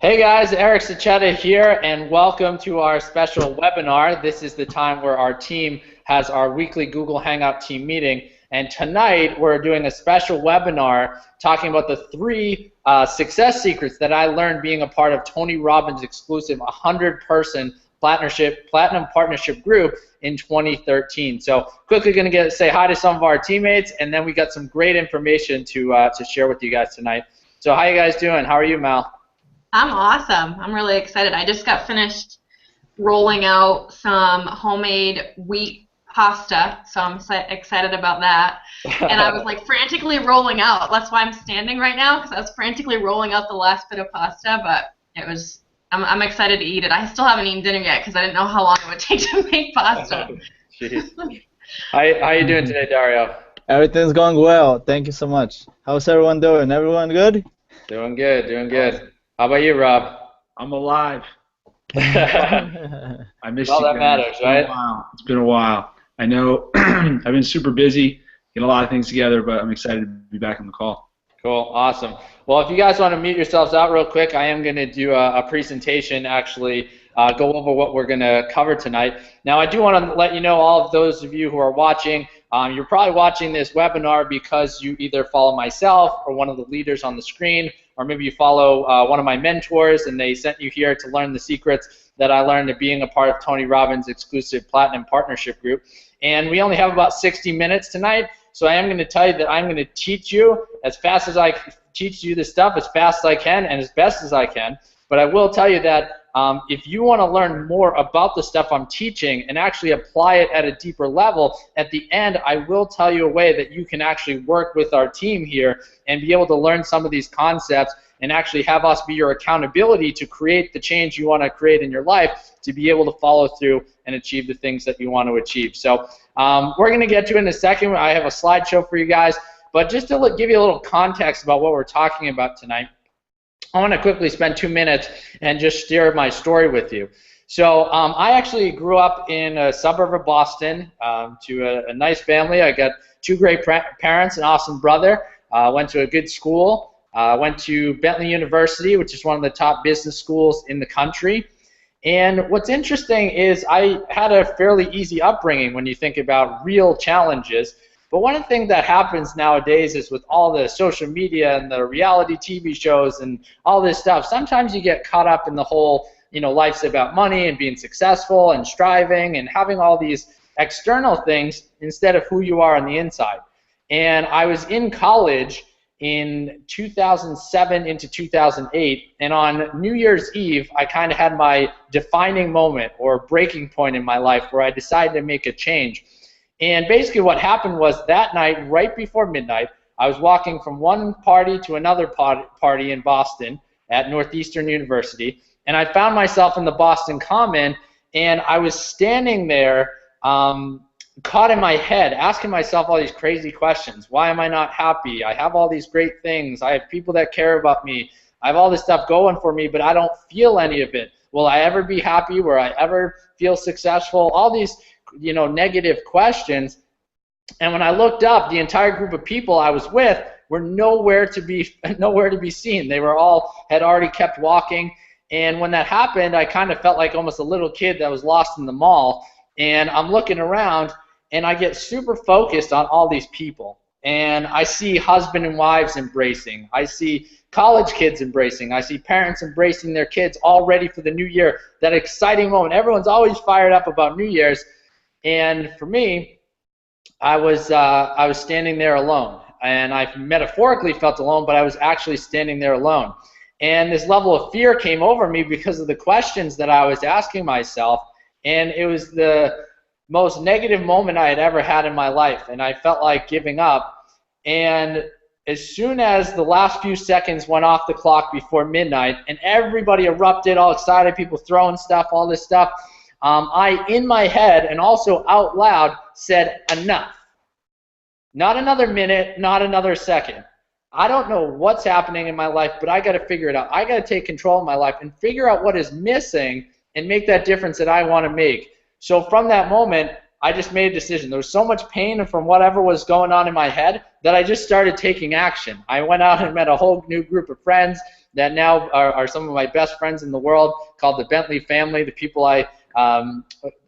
Hey guys, Eric Sachetta here, and welcome to our special webinar. This is the time where our team has our weekly Google Hangout team meeting, and tonight we're doing a special webinar talking about the three success secrets that I learned being a part of Tony Robbins' exclusive 100-person platinum partnership group in 2013. So quickly going to say hi to some of our teammates, and then we got some great information to share with you guys tonight. So how you guys doing? How are you, Mal? I'm awesome. I'm really excited. I just got finished rolling out some homemade wheat pasta, so I'm excited about that. And I was like frantically rolling out. That's why I'm standing right now, because I was frantically rolling out the last bit of pasta, but it was. I'm excited to eat it. I still haven't eaten dinner yet because I didn't know how long it would take to make pasta. Jeez. How you doing today, Dario? Everything's going well. Thank you so much. How's everyone doing? Everyone good? Doing good, doing good. How about you, Rob? I'm alive. I missed all you that guys. matters, right? It's been a while. I know I've been super busy, getting a lot of things together, but I'm excited to be back on the call. Cool, awesome. Well, if you guys want to mute yourselves out real quick, I am going to do a presentation, actually, go over what we're going to cover tonight. Now, I do want to let you know, all of those of you who are watching, you're probably watching this webinar because you either follow myself or one of the leaders on the screen, or maybe you follow one of my mentors and they sent you here to learn the secrets that I learned of being a part of Tony Robbins' exclusive Platinum Partnership Group. And we only have about 60 minutes tonight, so I am going to tell you that I'm going to teach you as fast as I teach you this stuff, as fast as I can and as best as I can. But I will tell you that if you want to learn more about the stuff I'm teaching and actually apply it at a deeper level, at the end I will tell you a way that you can actually work with our team here and be able to learn some of these concepts and actually have us be your accountability to create the change you want to create in your life, to be able to follow through and achieve the things that you want to achieve. So we're going to get to it in a second. I have a slideshow for you guys, but just to give you a little context about what we're talking about tonight, I want to quickly spend 2 minutes and just share my story with you. So I actually grew up in a suburb of Boston to a nice family. I got two great parents, an awesome brother. Went to a good school. Went to Bentley University, which is one of the top business schools in the country. And what's interesting is I had a fairly easy upbringing when you think about real challenges. But one of the things that happens nowadays is with all the social media and the reality TV shows and all this stuff, sometimes you get caught up in the whole, life's about money and being successful and striving and having all these external things instead of who you are on the inside. And I was in college in 2007 into 2008, and on New Year's Eve, I kind of had my defining moment or breaking point in my life where I decided to make a change. And basically what happened was that night, right before midnight, I was walking from one party to another party in Boston at Northeastern University, and I found myself in the Boston Common, and I was standing there caught in my head, asking myself all these crazy questions. Why am I not happy? I have all these great things. I have people that care about me. I have all this stuff going for me, but I don't feel any of it. Will I ever be happy? Will I ever feel successful? All these negative questions. And when I looked up, the entire group of people I was with were nowhere to be seen. They had already kept walking. And when that happened, I kind of felt like almost a little kid that was lost in the mall. And I'm looking around, and I get super focused on all these people. And I see husband and wives embracing. I see college kids embracing. I see parents embracing their kids all ready for the new year, that exciting moment. Everyone's always fired up about New Year's. And for me, I was standing there alone, and I metaphorically felt alone, but I was actually standing there alone. And this level of fear came over me because of the questions that I was asking myself, and it was the most negative moment I had ever had in my life, and I felt like giving up. And as soon as the last few seconds went off the clock before midnight, and everybody erupted, all excited, people throwing stuff, all this stuff, I, in my head and also out loud, said, enough. Not another minute, not another second. I don't know what's happening in my life, but I got to figure it out. I got to take control of my life and figure out what is missing and make that difference that I want to make. So from that moment, I just made a decision. There was so much pain from whatever was going on in my head that I just started taking action. I went out and met a whole new group of friends. that now are some of my best friends in the world, called the Bentley family. The people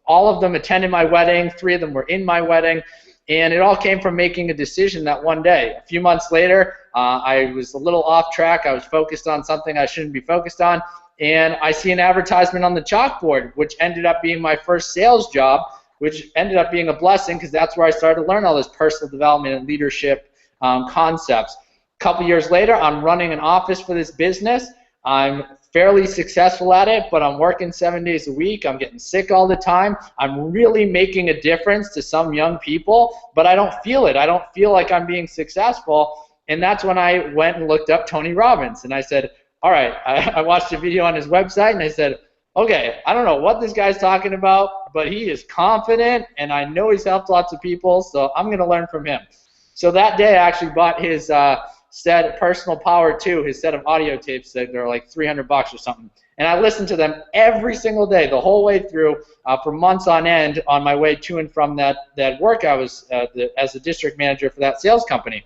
all of them attended my wedding. 3 of them were in my wedding. And it all came from making a decision that one day. A few months later, I was a little off track. I was focused on something I shouldn't be focused on. And I see an advertisement on the chalkboard, which ended up being my first sales job, which ended up being a blessing because that's where I started to learn all this personal development and leadership concepts. A couple years later, I'm running an office for this business. I'm fairly successful at it, but I'm working 7 days a week. I'm getting sick all the time. I'm really making a difference to some young people, but I don't feel it. I don't feel like I'm being successful. And that's when I went and looked up Tony Robbins. And I said, all right, I watched a video on his website, and I said, okay, I don't know what this guy's talking about, but he is confident, and I know he's helped lots of people, so I'm going to learn from him. So that day, I actually bought his set Personal Power 2, his set of audio tapes that are like $300 or something. And I listened to them every single day, the whole way through, for months on end, on my way to and from that work I was as a district manager for that sales company.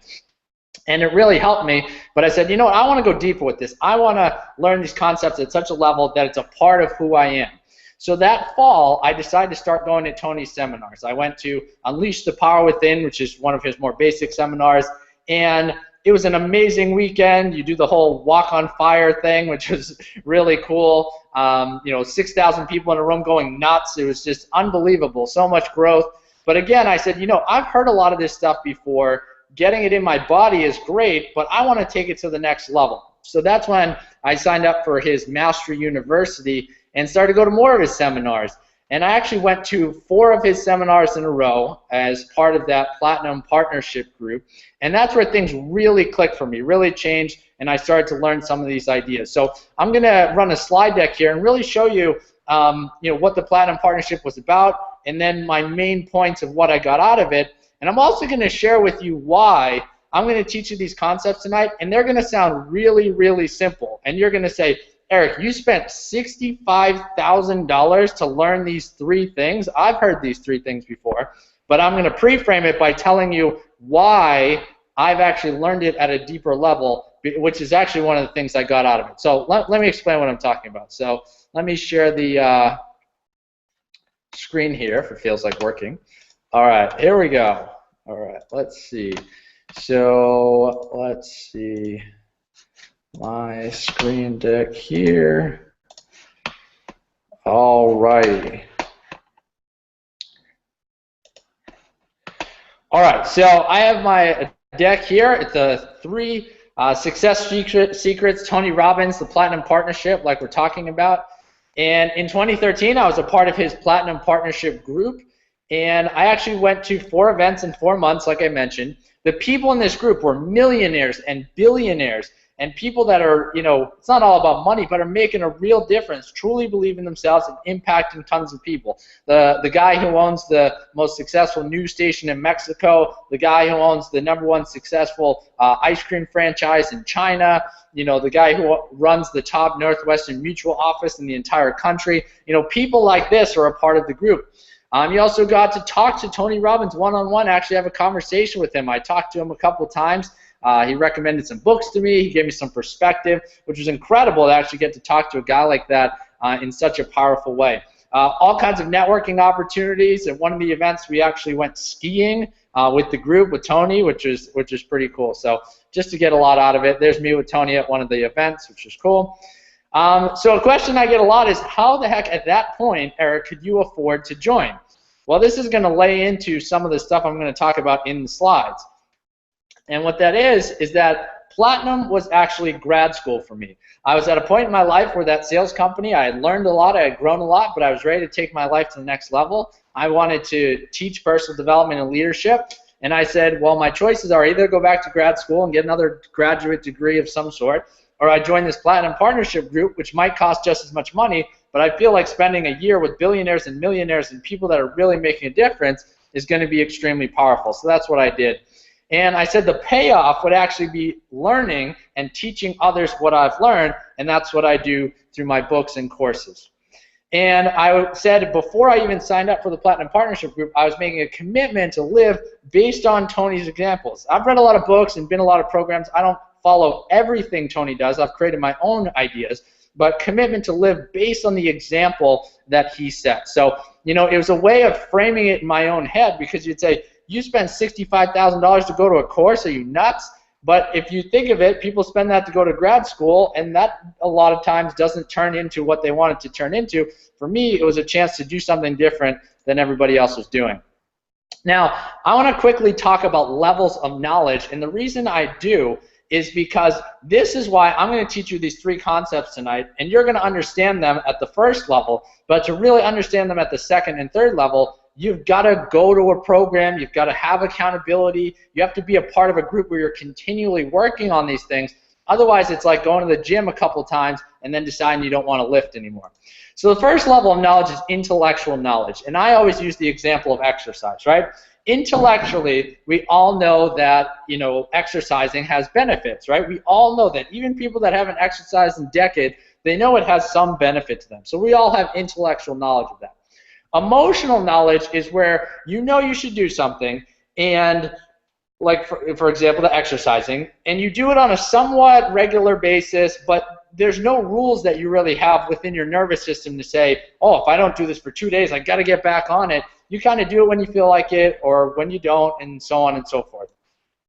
And it really helped me, but I said, you know what, I want to go deeper with this. I want to learn these concepts at such a level that it's a part of who I am. So that fall, I decided to start going to Tony's seminars. I went to Unleash the Power Within, which is one of his more basic seminars, and it was an amazing weekend. You do the whole walk on fire thing, which was really cool. 6,000 people in a room going nuts. It was just unbelievable, so much growth. But again, I said, I've heard a lot of this stuff before. Getting it in my body is great, but I want to take it to the next level. So that's when I signed up for his Mastery University and started to go to more of his seminars. And I actually went to 4 of his seminars in a row as part of that Platinum Partnership group. And that's where things really clicked for me, really changed, and I started to learn some of these ideas. So I'm going to run a slide deck here and really show you, what the Platinum Partnership was about, and then my main points of what I got out of it. And I'm also going to share with you why I'm going to teach you these concepts tonight, and they're going to sound really, really simple. And you're going to say, Eric, you spent $65,000 to learn these 3 things. I've heard these 3 things before, but I'm going to pre-frame it by telling you why I've actually learned it at a deeper level, which is actually one of the things I got out of it. So let me explain what I'm talking about. So let me share the screen here if it feels like working. All right, here we go. All right, let's see. So let's see my screen deck here. All righty. All right, so I have my deck here. It's the 3 success secrets, Tony Robbins, the Platinum Partnership, like we're talking about. And in 2013, I was a part of his Platinum Partnership group. And I actually went to 4 events in 4 months, like I mentioned. The people in this group were millionaires and billionaires and people that are, it's not all about money, but are making a real difference, truly believe in themselves and impacting tons of people. The guy who owns the most successful news station in Mexico, the guy who owns the #1 successful ice cream franchise in China, the guy who runs the top Northwestern Mutual office in the entire country. People like this are a part of the group. You also got to talk to Tony Robbins one-on-one, actually have a conversation with him. I talked to him a couple times. He recommended some books to me. He gave me some perspective, which was incredible to actually get to talk to a guy like that in such a powerful way. All kinds of networking opportunities. At one of the events, we actually went skiing with the group, with Tony, which is pretty cool. So just to get a lot out of it, there's me with Tony at one of the events, which is cool. So a question I get a lot is, how the heck at that point, Eric, could you afford to join? Well, this is going to lay into some of the stuff I'm going to talk about in the slides. And what that is that Platinum was actually grad school for me. I was at a point in my life where that sales company, I had learned a lot, I had grown a lot, but I was ready to take my life to the next level. I wanted to teach personal development and leadership. And I said, well, my choices are either go back to grad school and get another graduate degree of some sort, or I join this Platinum Partnership group, which might cost just as much money, but I feel like spending a year with billionaires and millionaires and people that are really making a difference is going to be extremely powerful. So that's what I did. And I said the payoff would actually be learning and teaching others what I've learned, and that's what I do through my books and courses. And I said before I even signed up for the Platinum Partnership Group, I was making a commitment to live based on Tony's examples. I've read a lot of books and been a lot of programs. I don't follow everything Tony does. I've created my own ideas, but commitment to live based on the example that he set. So, you know, it was a way of framing it in my own head, because you'd say, you spend $65,000 to go to a course, are you nuts? But if you think of it, people spend that to go to grad school, and that a lot of times doesn't turn into what they want it to turn into. For me, it was a chance to do something different than everybody else was doing. Now, I want to quickly talk about levels of knowledge, and the reason I do is because this is why I'm going to teach you these 3 concepts tonight, and you're going to understand them at the first level, but to really understand them at the second and third level, you've got to go to a program, you've got to have accountability, you have to be a part of a group where you're continually working on these things. Otherwise, it's like going to the gym a couple times and then deciding you don't want to lift anymore. So the first level of knowledge is intellectual knowledge, and I always use the example of exercise, right? Intellectually, we all know that, you know, exercising has benefits, right? We all know that. Even people that haven't exercised in decades, they know it has some benefit to them. So we all have intellectual knowledge of that. Emotional knowledge is where you know you should do something, and like for example, the exercising, and you do it on a somewhat regular basis, but there's no rules that you really have within your nervous system to say, oh, if I don't do this for 2 days, I got to get back on it. You kind of do it when you feel like it or when you don't, and so on and so forth.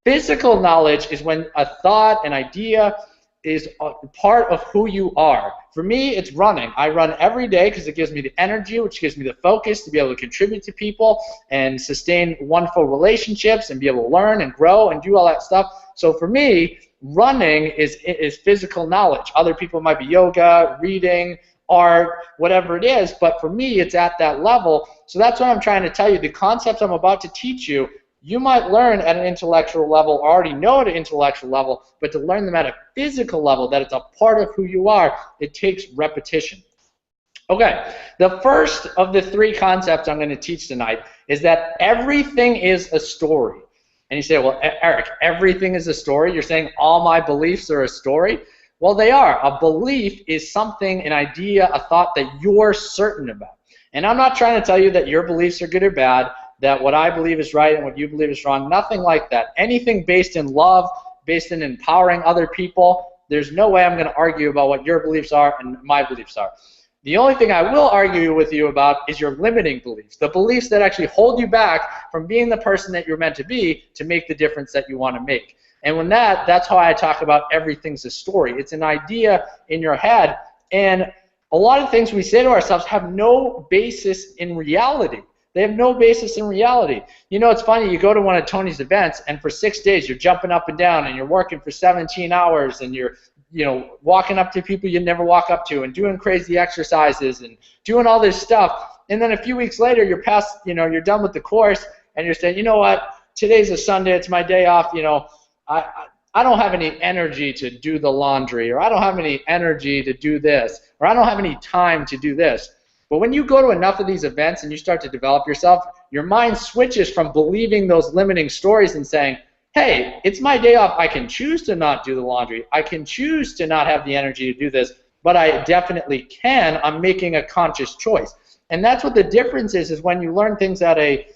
Physical knowledge is when a thought, an idea, is a part of who you are. For me, it's running. I run every day because it gives me the energy, which gives me the focus to be able to contribute to people and sustain wonderful relationships and be able to learn and grow and do all that stuff. So for me, running is physical knowledge. Other people might be yoga, reading, art, whatever it is, but for me, it's at that level. So that's what I'm trying to tell you. The concepts I'm about to teach you, you might learn at an intellectual level, or already know at an intellectual level, but to learn them at a physical level, that it's a part of who you are, it takes repetition. Okay, the first of the 3 concepts I'm going to teach tonight is that everything is a story. And you say, well, Eric, everything is a story? You're saying all my beliefs are a story? Well, they are. A belief is something, an idea, a thought that you're certain about. And I'm not trying to tell you that your beliefs are good or bad, that what I believe is right and what you believe is wrong. Nothing like that. Anything based in love, based in empowering other people, there's no way I'm going to argue about what your beliefs are and my beliefs are. The only thing I will argue with you about is your limiting beliefs, the beliefs that actually hold you back from being the person that you're meant to be to make the difference that you want to make. And when that's how I talk about everything's a story. It's an idea in your head, and a lot of things we say to ourselves have no basis in reality. They have no basis in reality. You know, it's funny, you go to one of Tony's events, and for 6 days you're jumping up and down, and you're working for 17 hours, and you're, you know, walking up to people you'd never walk up to, and doing crazy exercises, and doing all this stuff. And then a few weeks later, you're past, you know, you're done with the course, and you're saying, you know what, today's a Sunday, it's my day off, you know, I don't have any energy to do the laundry, or I don't have any energy to do this, or I don't have any time to do this. But when you go to enough of these events and you start to develop yourself, your mind switches from believing those limiting stories and saying, hey, it's my day off. I can choose to not do the laundry. I can choose to not have the energy to do this, but I definitely can. I'm making a conscious choice. And that's what the difference is when you learn things at a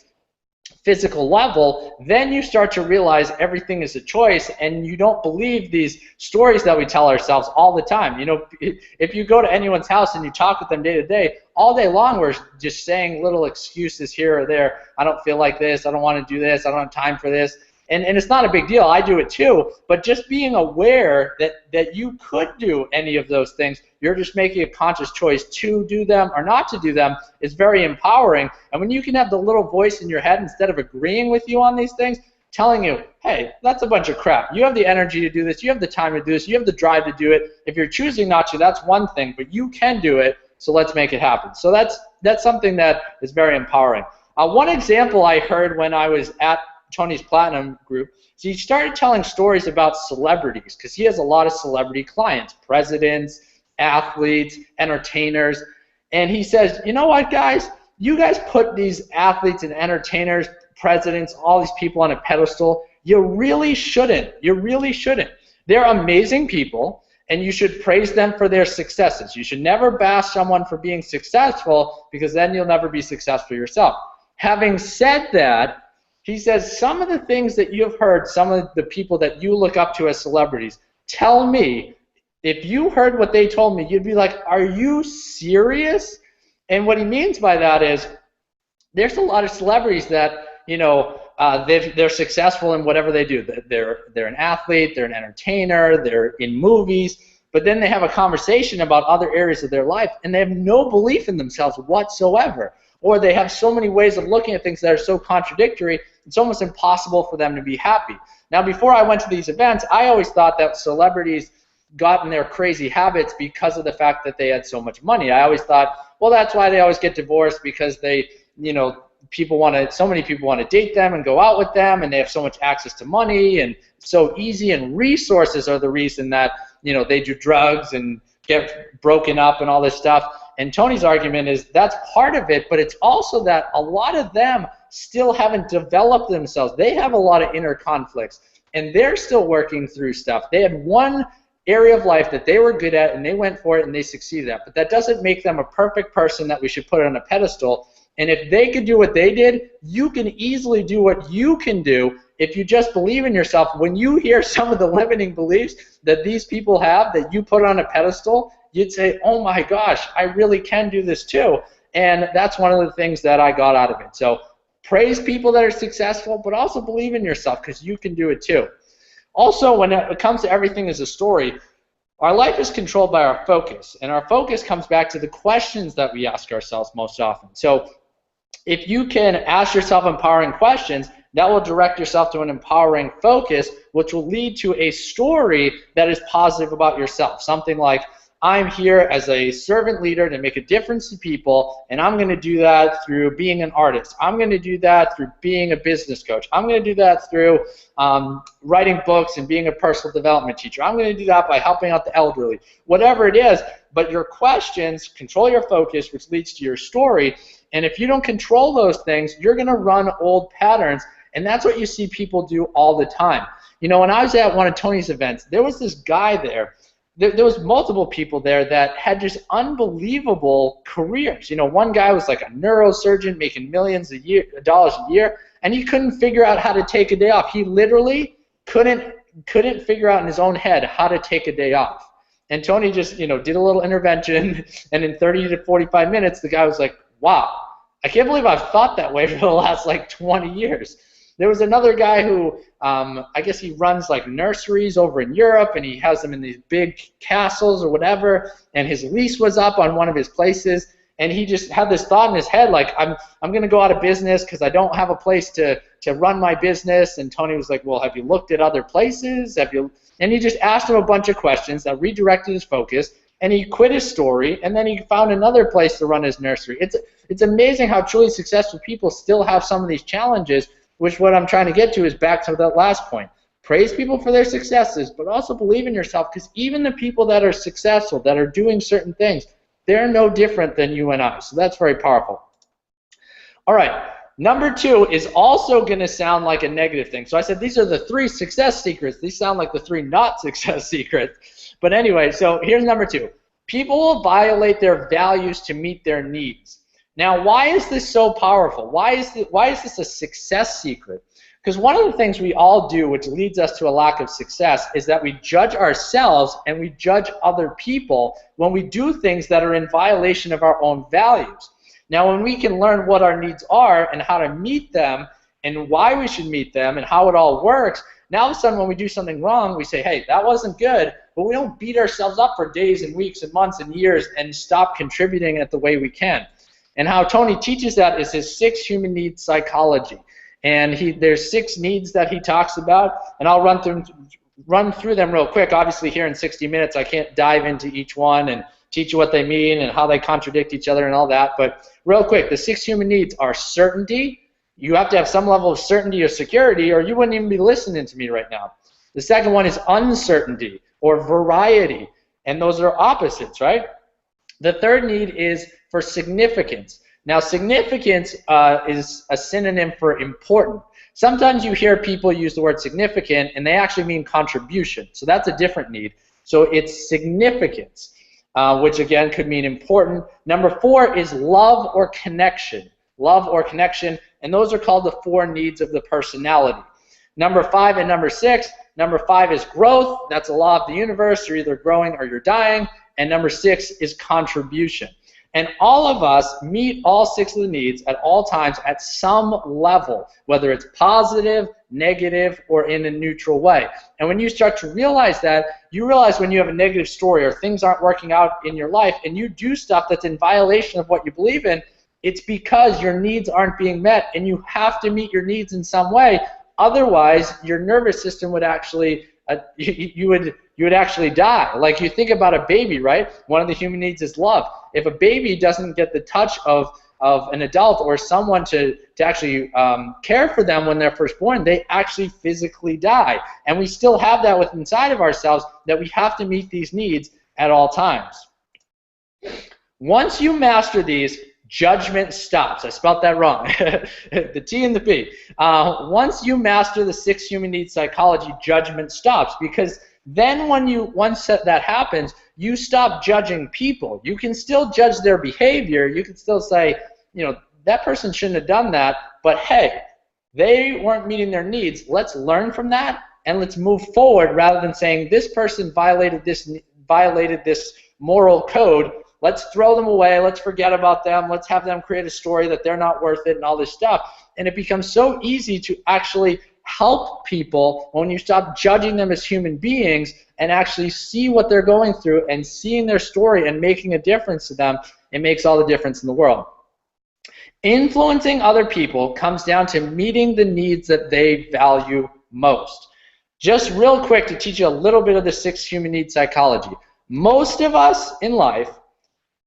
physical level, then you start to realize everything is a choice, and you don't believe these stories that we tell ourselves all the time. You know, if you go to anyone's house and you talk with them day to day, all day long we're just saying little excuses here or there. I don't feel like this. I don't want to do this. I don't have time for this. And it's not a big deal. I do it too. But just being aware that you could do any of those things, you're just making a conscious choice to do them or not to do them, is very empowering. And when you can have the little voice in your head, instead of agreeing with you on these things, telling you, hey, that's a bunch of crap. You have the energy to do this. You have the time to do this. You have the drive to do it. If you're choosing not to, that's one thing. But you can do it, so let's make it happen. So that's something that is very empowering. One example I heard when I was at Tony's Platinum group, so he started telling stories about celebrities, because he has a lot of celebrity clients, presidents, athletes, entertainers, and he says, you know what, guys, you guys put these athletes and entertainers, presidents, all these people on a pedestal. You really shouldn't. You really shouldn't. They're amazing people, and you should praise them for their successes. You should never bash someone for being successful, because then you'll never be successful yourself. Having said that, he says some of the things that you've heard, some of the people that you look up to as celebrities, Tell me, if you heard what they told me, you'd be like, are you serious? And what he means by that is there's a lot of celebrities that, they're successful in whatever they do. They're an athlete, they're an entertainer, they're in movies, but then they have a conversation about other areas of their life, and they have no belief in themselves whatsoever. Or they have so many ways of looking at things that are so contradictory, it's almost impossible for them to be happy. Now, before I went to these events, I always thought that celebrities got in their crazy habits because of the fact that they had so much money. I always thought, well, that's why they always get divorced, because they, so many people want to date them and go out with them, and they have so much access to money and so easy, and resources are the reason that, they do drugs and get broken up and all this stuff. And Tony's argument is that's part of it, but it's also that a lot of them still haven't developed themselves. They have a lot of inner conflicts, and they're still working through stuff. They had one area of life that they were good at, and they went for it, and they succeeded at. But that doesn't make them a perfect person that we should put on a pedestal. And if they could do what they did, you can easily do what you can do if you just believe in yourself. When you hear some of the limiting beliefs that these people have that you put on a pedestal, you'd say, oh my gosh, I really can do this too. And that's one of the things that I got out of it. So praise people that are successful, but also believe in yourself, because you can do it too. Also, when it comes to everything as a story, our life is controlled by our focus, and our focus comes back to the questions that we ask ourselves most often. So if you can ask yourself empowering questions, that will direct yourself to an empowering focus, which will lead to a story that is positive about yourself. Something like, I'm here as a servant leader to make a difference to people, and I'm going to do that through being an artist. I'm going to do that through being a business coach. I'm going to do that through writing books and being a personal development teacher. I'm going to do that by helping out the elderly. Whatever it is, but your questions control your focus, which leads to your story. And if you don't control those things, you're going to run old patterns, and that's what you see people do all the time. When I was at one of Tony's events, there was this guy there. There was multiple people there that had just unbelievable careers. One guy was like a neurosurgeon making millions of dollars a year, and he couldn't figure out how to take a day off. He literally couldn't figure out in his own head how to take a day off. And Tony just, did a little intervention, and in 30 to 45 minutes, the guy was like, wow, I can't believe I've thought that way for the last 20 years. There was another guy who, I guess he runs nurseries over in Europe, and he has them in these big castles or whatever, and his lease was up on one of his places, and he just had this thought in his head, I'm going to go out of business because I don't have a place to run my business. And Tony was like, well, have you looked at other places? And he just asked him a bunch of questions that redirected his focus, and he quit his story, and then he found another place to run his nursery. It's amazing how truly successful people still have some of these challenges, which what I'm trying to get to is back to that last point. Praise people for their successes, but also believe in yourself, because even the people that are successful, that are doing certain things, they're no different than you and I. So that's very powerful. All right, number 2 is also going to sound like a negative thing. So I said these are the 3 success secrets. These sound like the 3 not success secrets. But anyway, so here's number 2. People will violate their values to meet their needs. Now, why is this so powerful? Why is this a success secret? Because one of the things we all do, which leads us to a lack of success, is that we judge ourselves and we judge other people when we do things that are in violation of our own values. Now, when we can learn what our needs are and how to meet them and why we should meet them and how it all works, now all of a sudden when we do something wrong, we say, hey, that wasn't good, but we don't beat ourselves up for days and weeks and months and years and stop contributing it the way we can. And how Tony teaches that is his 6 human needs psychology. And there's 6 needs that he talks about, and I'll run through them real quick. Obviously here in 60 minutes I can't dive into each one and teach you what they mean and how they contradict each other and all that, but real quick, the 6 human needs are certainty. You have to have some level of certainty or security, or you wouldn't even be listening to me right now. The second one is uncertainty or variety, and those are opposites, right? The third need is for significance. Now, significance is a synonym for important. Sometimes you hear people use the word significant, and they actually mean contribution. So that's a different need. So it's significance, which again could mean important. Number 4 is love or connection. Love or connection, and those are called the 4 needs of the personality. Number 5 and number 6 Number 5 is growth. That's a law of the universe. You're either growing or you're dying. And number 6 is contribution. And all of us meet all 6 of the needs at all times at some level, whether it's positive, negative, or in a neutral way. And when you start to realize that, you realize when you have a negative story or things aren't working out in your life and you do stuff that's in violation of what you believe in, it's because your needs aren't being met, and you have to meet your needs in some way. Otherwise, your nervous system would actually, you would actually die. Like, you think about a baby, right? One of the human needs is love. If a baby doesn't get the touch of an adult or someone to actually care for them when they're first born, they actually physically die. And we still have that within inside of ourselves, that we have to meet these needs at all times. Once you master these, judgment stops. I spelled that wrong. The T and the P. Once you master the 6 human needs psychology, judgment stops, because then once that happens, you stop judging people. You can still judge their behavior. You can still say, that person shouldn't have done that, but hey, they weren't meeting their needs. Let's learn from that and let's move forward, rather than saying this person violated this moral code. Let's throw them away. Let's forget about them. Let's have them create a story that they're not worth it and all this stuff. And it becomes so easy to actually help people when you stop judging them as human beings and actually see what they're going through and seeing their story and making a difference to them. It makes all the difference in the world. Influencing other people comes down to meeting the needs that they value most. Just real quick to teach you a little bit of the 6 human needs psychology. Most of us in life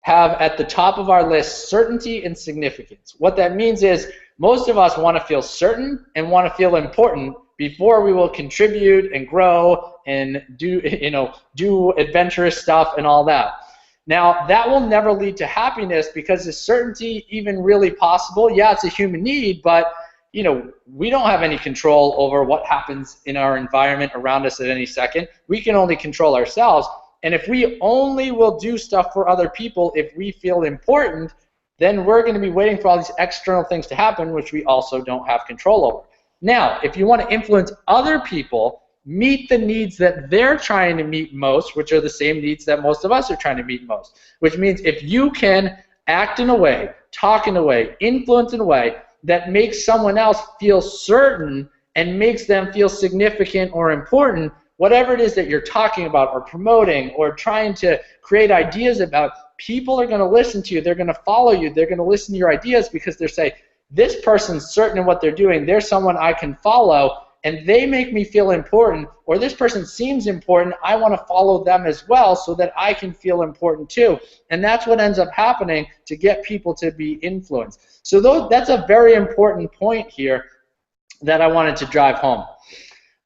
have at the top of our list certainty and significance. What that means is most of us want to feel certain and want to feel important before we will contribute and grow and do adventurous stuff and all that. Now, that will never lead to happiness, because is certainty even really possible? Yeah, it's a human need, but we don't have any control over what happens in our environment around us at any second. We can only control ourselves. And if we only will do stuff for other people if we feel important, then we're going to be waiting for all these external things to happen, which we also don't have control over. Now, if you want to influence other people, meet the needs that they're trying to meet most, which are the same needs that most of us are trying to meet most. Which means if you can act in a way, talk in a way, influence in a way that makes someone else feel certain and makes them feel significant or important, whatever it is that you're talking about or promoting or trying to create ideas about, people are going to listen to you. They're going to follow you. They're going to listen to your ideas because they're saying, this person's certain in what they're doing. They're someone I can follow, and they make me feel important. Or this person seems important. I want to follow them as well so that I can feel important too. And that's what ends up happening to get people to be influenced. So that's a very important point here that I wanted to drive home.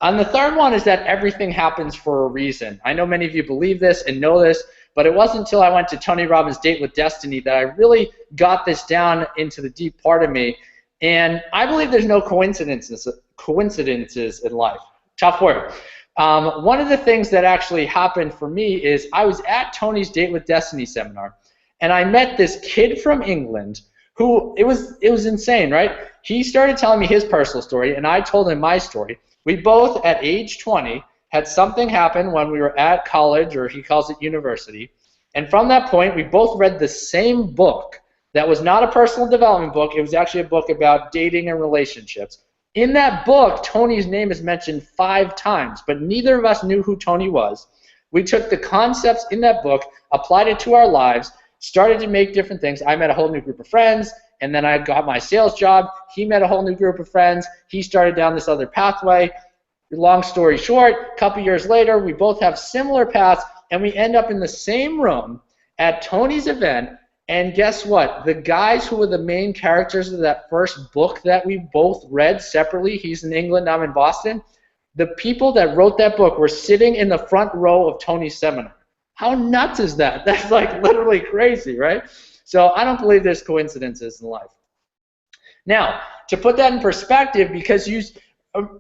And the third one is that everything happens for a reason. I know many of you believe this and know this, but it wasn't until I went to Tony Robbins' Date with Destiny that I really got this down into the deep part of me. And I believe there's no coincidences in life. Tough word. One of the things that actually happened for me is I was at Tony's Date with Destiny seminar, and I met this kid from England who, it was insane, right? He started telling me his personal story, and I told him my story. We both, at age 20, had something happen when we were at college, or he calls it university, and from that point, we both read the same book that was not a personal development book. It was actually a book about dating and relationships. In that book, Tony's name is mentioned 5 times, but neither of us knew who Tony was. We took the concepts in that book, applied it to our lives, started to make different things. I met a whole new group of friends, and then I got my sales job. He met a whole new group of friends. He started down this other pathway. Long story short, a couple years later, we both have similar paths, and we end up in the same room at Tony's event. And guess what? The guys who were the main characters of that first book that we both read separately, he's in England, I'm in Boston, the people that wrote that book were sitting in the front row of Tony's seminar. How nuts is that? That's like literally crazy, right? So I don't believe there's coincidences in life. Now, to put that in perspective, because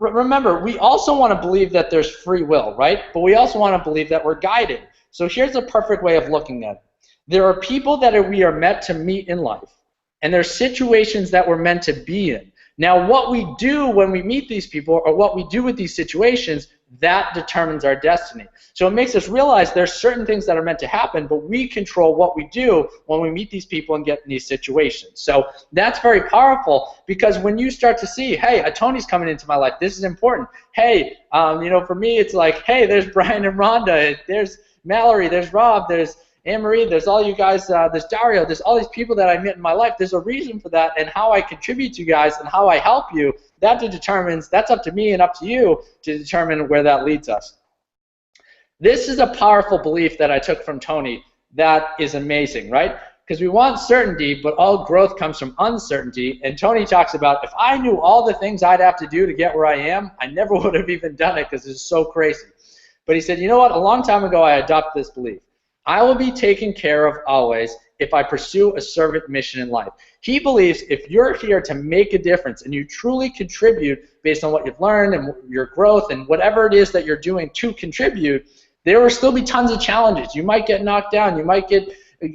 remember, we also want to believe that there's free will, right? But we also want to believe that we're guided. So here's a perfect way of looking at it. There are people that we are meant to meet in life, and there's situations that we're meant to be in. Now, what we do when we meet these people, or what we do with these situations, that determines our destiny. So it makes us realize there's certain things that are meant to happen, but we control what we do when we meet these people and get in these situations. So that's very powerful, because when you start to see, hey, a Tony's coming into my life, this is important. Hey, for me, it's like, hey, there's Brian and Rhonda, there's Mallory, there's Rob, there's Anne-Marie, there's all you guys, there's Dario, there's all these people that I met in my life. There's a reason for that, and how I contribute to you guys and how I help you, that's up to me and up to you to determine where that leads us. This is a powerful belief that I took from Tony that is amazing, right? Because we want certainty, but all growth comes from uncertainty. And Tony talks about, if I knew all the things I'd have to do to get where I am, I never would have even done it, because it's so crazy. But he said, you know what? A long time ago, I adopted this belief. I will be taken care of always if I pursue a servant mission in life. He believes if you're here to make a difference and you truly contribute based on what you've learned and your growth and whatever it is that you're doing to contribute, there will still be tons of challenges. You might get knocked down. You might get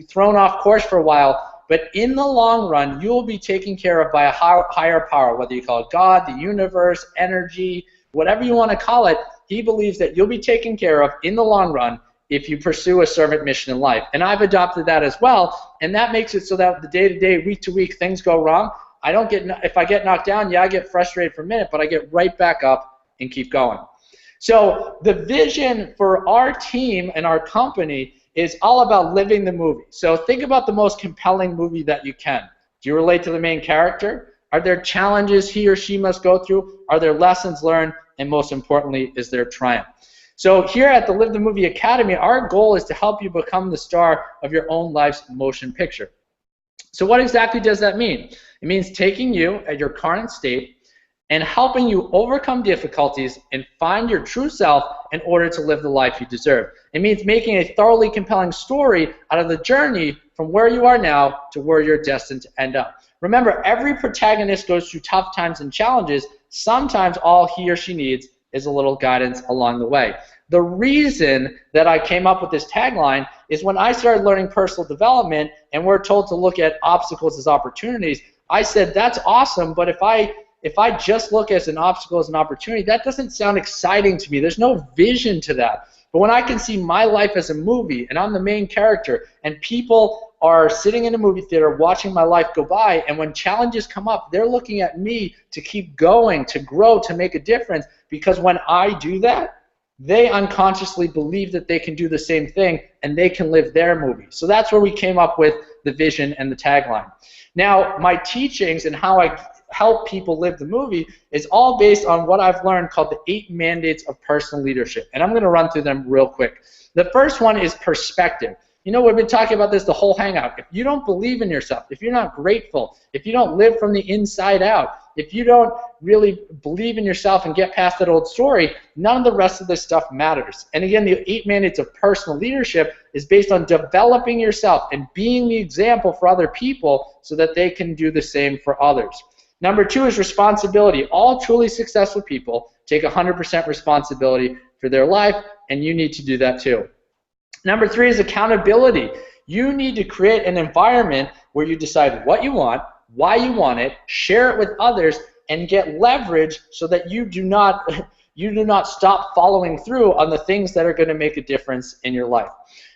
thrown off course for a while. But in the long run, you will be taken care of by a higher power, whether you call it God, the universe, energy, whatever you want to call it. He believes that you'll be taken care of in the long run if you pursue a servant mission in life. And I've adopted that as well, and that makes it so that the day-to-day, week-to-week, things go wrong. If I get knocked down, yeah, I get frustrated for a minute, but I get right back up and keep going. So the vision for our team and our company is all about living the movie. So think about the most compelling movie that you can. Do you relate to the main character? Are there challenges he or she must go through? Are there lessons learned? And most importantly, is there triumph? So here at the Live the Movie Academy, our goal is to help you become the star of your own life's motion picture. So what exactly does that mean? It means taking you at your current state and helping you overcome difficulties and find your true self in order to live the life you deserve. It means making a thoroughly compelling story out of the journey from where you are now to where you're destined to end up. Remember, every protagonist goes through tough times and challenges. Sometimes all he or she needs is a little guidance along the way. The reason that I came up with this tagline is when I started learning personal development and we're told to look at obstacles as opportunities, I said, that's awesome, but if I just look at an obstacle as an opportunity, that doesn't sound exciting to me. There's no vision to that. But when I can see my life as a movie and I'm the main character and people are sitting in a movie theater watching my life go by, and when challenges come up, they're looking at me to keep going, to grow, to make a difference, because when I do that, they unconsciously believe that they can do the same thing and they can live their movie. So that's where we came up with the vision and the tagline. Now, my teachings and how I help people live the movie is all based on what I've learned called the 8 mandates of personal leadership. And I'm going to run through them real quick. The first one is perspective. You know, we've been talking about this the whole hangout. If you don't believe in yourself, if you're not grateful, if you don't live from the inside out, if you don't really believe in yourself and get past that old story, none of the rest of this stuff matters. And again, the 8 mandates of personal leadership is based on developing yourself and being the example for other people so that they can do the same for others. Number 2 is responsibility. All truly successful people take 100% responsibility for their life, and you need to do that too. Number 3 is accountability. You need to create an environment where you decide what you want, why you want it, share it with others, and get leverage so that you do not stop following through on the things that are going to make a difference in your life.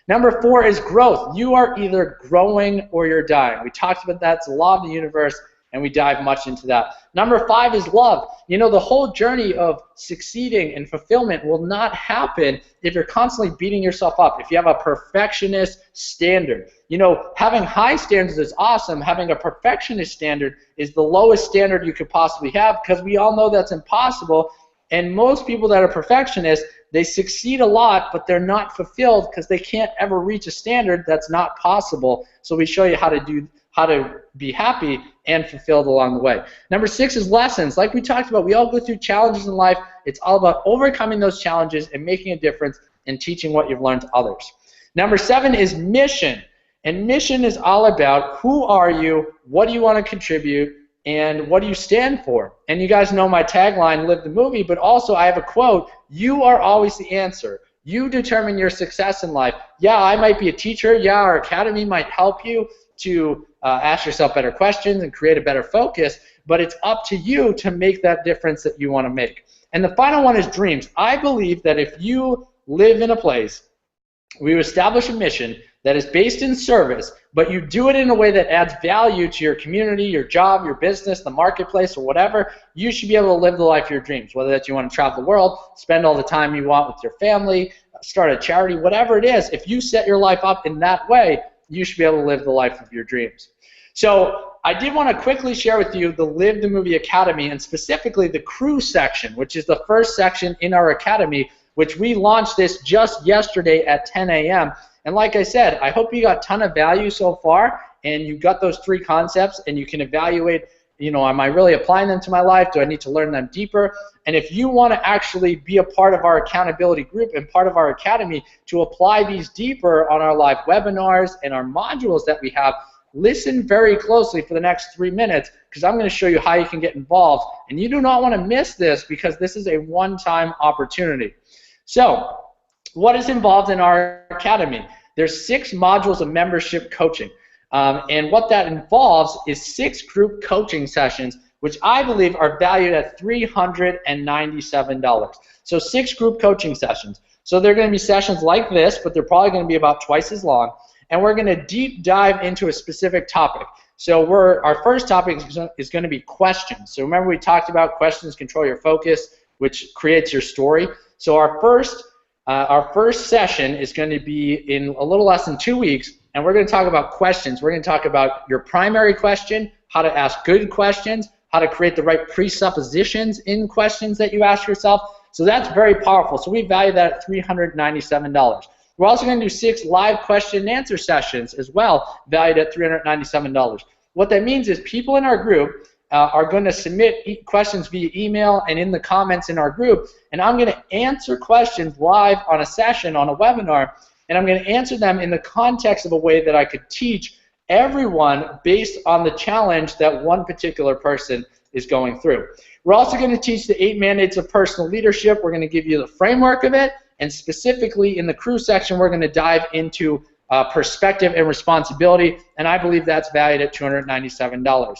Number 4 is growth. You are either growing or you're dying. We talked about that. It's the law of the universe, and we dive much into that. Number 5 is love. You know, the whole journey of succeeding and fulfillment will not happen if you're constantly beating yourself up, if you have a perfectionist standard. You know, having high standards is awesome. Having a perfectionist standard is the lowest standard you could possibly have, because we all know that's impossible. And most people that are perfectionists, they succeed a lot, but they're not fulfilled because they can't ever reach a standard that's not possible. So we show you how to be happy and fulfilled along the way. Number 6 is lessons. Like we talked about, we all go through challenges in life. It's all about overcoming those challenges and making a difference and teaching what you've learned to others. Number 7 is mission. And mission is all about who are you, what do you want to contribute, and what do you stand for? And you guys know my tagline, Live the Movie, but also I have a quote, you are always the answer. You determine your success in life. Yeah, I might be a teacher. Yeah, our academy might help you to ask yourself better questions and create a better focus, but it's up to you to make that difference that you want to make. And the final one is dreams. I believe that if you live in a place, we establish a mission that is based in service, but you do it in a way that adds value to your community, your job, your business, the marketplace, or whatever, you should be able to live the life of your dreams, whether that's you want to travel the world, spend all the time you want with your family, start a charity, whatever it is. If you set your life up in that way, you should be able to live the life of your dreams. So I did want to quickly share with you the Live the Movie Academy, and specifically the crew section, which is the first section in our academy, which we launched this just yesterday at 10 a.m. And like I said, I hope you got a ton of value so far, and you got those 3 concepts, and you can evaluate, am I really applying them to my life? Do I need to learn them deeper? And if you want to actually be a part of our accountability group and part of our academy to apply these deeper on our live webinars and our modules that we have, listen very closely for the next 3 minutes, because I'm going to show you how you can get involved. And you do not want to miss this, because this is a one-time opportunity. So what is involved in our academy? There's 6 modules of membership coaching. And what that involves is 6 group coaching sessions, which I believe are valued at $397. So 6 group coaching sessions. So they're going to be sessions like this, but they're probably going to be about twice as long. And we're going to deep dive into a specific topic. So our first topic is going to be questions. So remember, we talked about questions control your focus, which creates your story. So our first session is going to be in a little less than 2 weeks, and we're going to talk about questions. We're going to talk about your primary question, how to ask good questions, how to create the right presuppositions in questions that you ask yourself. So that's very powerful. So we value that at $397. We're also going to do 6 live question and answer sessions as well, valued at $397. What that means is people in our group are going to submit questions via email and in the comments in our group, and I'm going to answer questions live on a session, on a webinar, and I'm going to answer them in the context of a way that I could teach everyone based on the challenge that one particular person is going through. We're also going to teach the 8 mandates of personal leadership. We're going to give you the framework of it, and specifically in the crew section, we're going to dive into perspective and responsibility, and I believe that's valued at $297.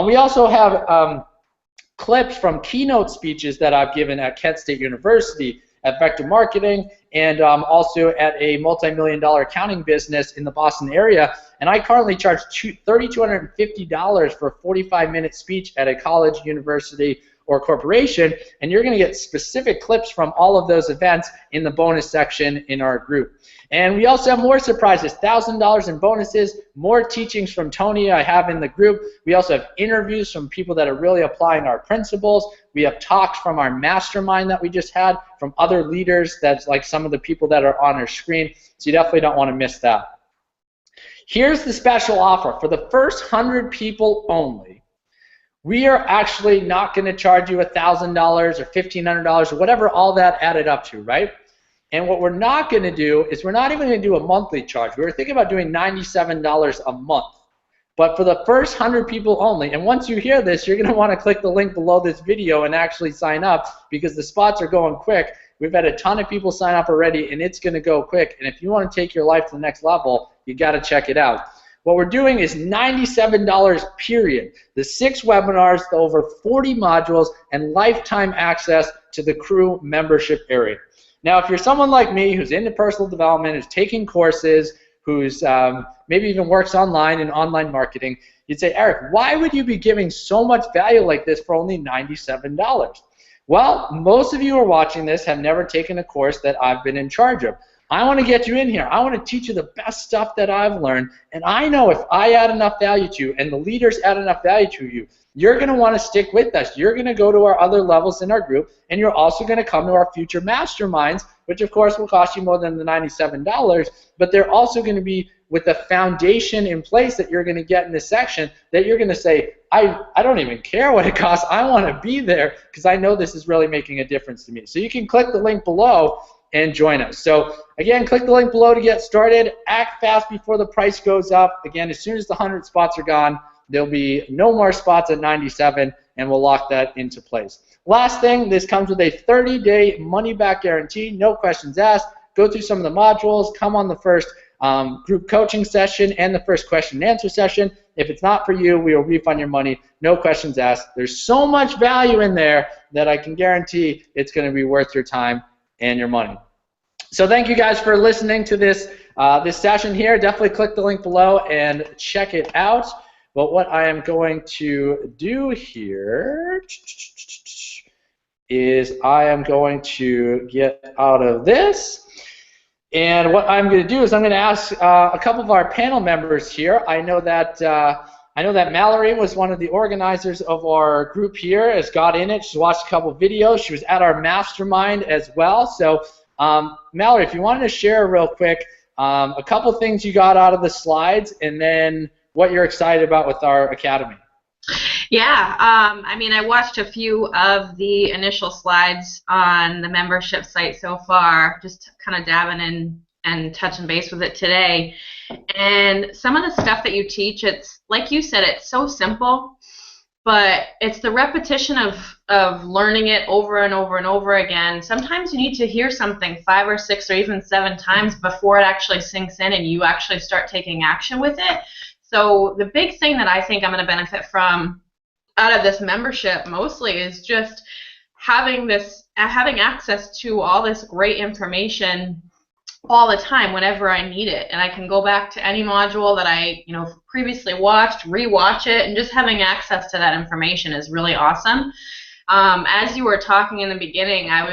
We also have clips from keynote speeches that I've given at Kent State University, at Vector Marketing, and also at a multi-million-dollar accounting business in the Boston area. And I currently charge $3,250 for a 45-minute speech at a college, university, or corporation, and you're going to get specific clips from all of those events in the bonus section in our group. And we also have more surprises, $1,000 in bonuses, more teachings from Tony I have in the group. We also have interviews from people that are really applying our principles. We have talks from our mastermind that we just had, from other leaders, that's like some of the people that are on our screen, so you definitely don't want to miss that. Here's the special offer. For the first 100 people only, we are actually not going to charge you $1,000 or $1,500 or whatever all that added up to, right? And what we're not going to do is we're not even going to do a monthly charge. We were thinking about doing $97 a month. But for the first 100 people only, and once you hear this, you're going to want to click the link below this video and actually sign up, because the spots are going quick. We've had a ton of people sign up already, and it's going to go quick. And if you want to take your life to the next level, you got to check it out. What we're doing is $97 period. The 6 webinars, the over 40 modules, and lifetime access to the crew membership area. Now, if you're someone like me who's into personal development, who's taking courses, who's maybe even works online in online marketing, you'd say, Eric, why would you be giving so much value like this for only $97? Well, most of you who are watching this have never taken a course that I've been in charge of. I want to get you in here. I want to teach you the best stuff that I've learned, and I know if I add enough value to you and the leaders add enough value to you, you're going to want to stick with us. You're going to go to our other levels in our group, and you're also going to come to our future masterminds, which of course will cost you more than the $97, but they're also going to be with the foundation in place that you're going to get in this section, that you're going to say, I don't even care what it costs. I want to be there because I know this is really making a difference to me. So you can click the link below and join us. So again, click the link below to get started. Act fast before the price goes up. Again, as soon as the 100 spots are gone, there'll be no more spots at 97, and we'll lock that into place. Last thing, this comes with a 30-day money-back guarantee, no questions asked. Go through some of the modules, come on the first group coaching session and the first question and answer session. If it's not for you, we will refund your money. No questions asked. There's so much value in there that I can guarantee it's going to be worth your time and your money. So thank you guys for listening to this this session here. Definitely click the link below and check it out. But what I am going to do here is I am going to get out of this. And what I'm going to do is I'm going to ask a couple of our panel members here. I know that Mallory was one of the organizers of our group here, has got in it. She's watched a couple of videos. She was at our mastermind as well. So Mallory, if you wanted to share real quick a couple things you got out of the slides and then what you're excited about with our academy. Yeah, I mean, I watched a few of the initial slides on the membership site so far, just kind of dabbing in and touching base with it today. And some of the stuff that you teach, it's like you said, it's so simple, but it's the repetition of learning it over and over and over again. Sometimes you need to hear something 5 or 6 or even 7 times before it actually sinks in and you actually start taking action with it. So the big thing that I think I'm going to benefit from out of this membership mostly is just having access to all this great information all the time whenever I need it, and I can go back to any module that I previously watched, rewatch it, and just having access to that information is really awesome. As you were talking in the beginning, I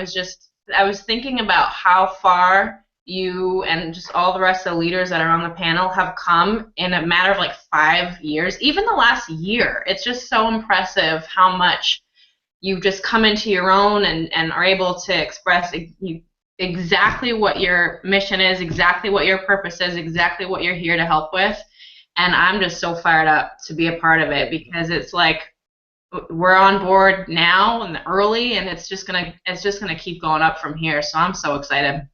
was thinking about how far you and just all the rest of the leaders that are on the panel have come in a matter of like 5 years, even the last year. It's just so impressive how much you've just come into your own and are able to express exactly what your mission is, exactly what your purpose is, exactly what you're here to help with. And I'm just so fired up to be a part of it because it's like we're on board now and early, and it's just gonna keep going up from here. So I'm so excited.